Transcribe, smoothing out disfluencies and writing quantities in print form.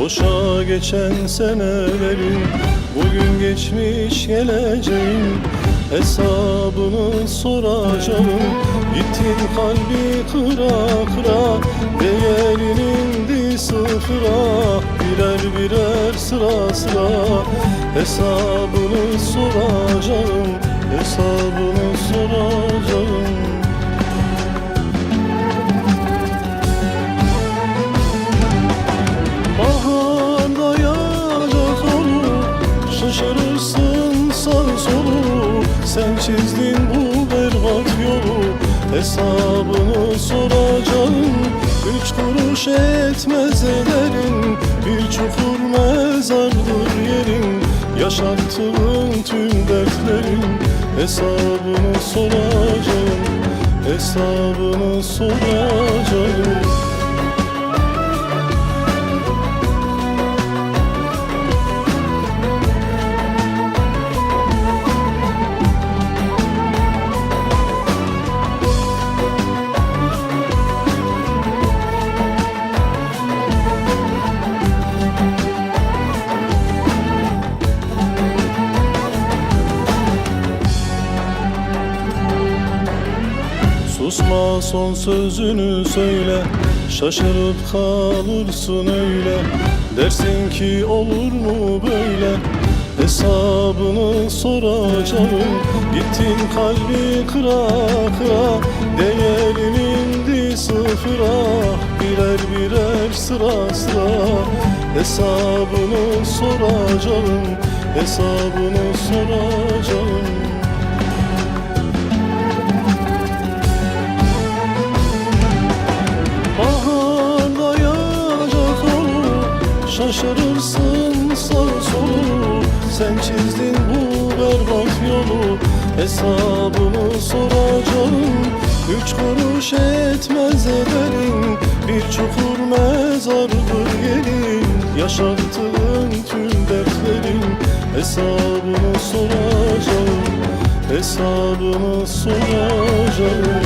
Boşa geçen senelerin, bugün geçmiş geleceğin hesabını soracağım. Gittin kalbi kıra kıra, değerin indi sıfıra. Birer birer sıra sıra hesabını soracağım, hesabını soracağım. Baharda yağacak olur, şaşırırsın sağ solu. Sen çizdin bu berbat yolu, hesabını soracağım. 3 kuruş etmez ederin, bir çukur mezardır yerin. Yaşattığın tüm dertlerin hesabını soracağım, hesabını soracağım. Susma, son sözünü söyle, şaşırıp kalırsın öyle. Dersin ki olur mu böyle, hesabını soracağım. Gittin kalbi kıra kıra, değerin indi sıfıra. Birer birer sıra sıra hesabını soracağım, hesabını soracağım. Şaşırırsın sağ solu, sen çizdin bu berbat yolu. Hesabını soracağım. 3 kuruş etmez ederin, bir çukur mezardır yerin. Yaşattığın tüm dertlerin hesabını soracağım, hesabını soracağım.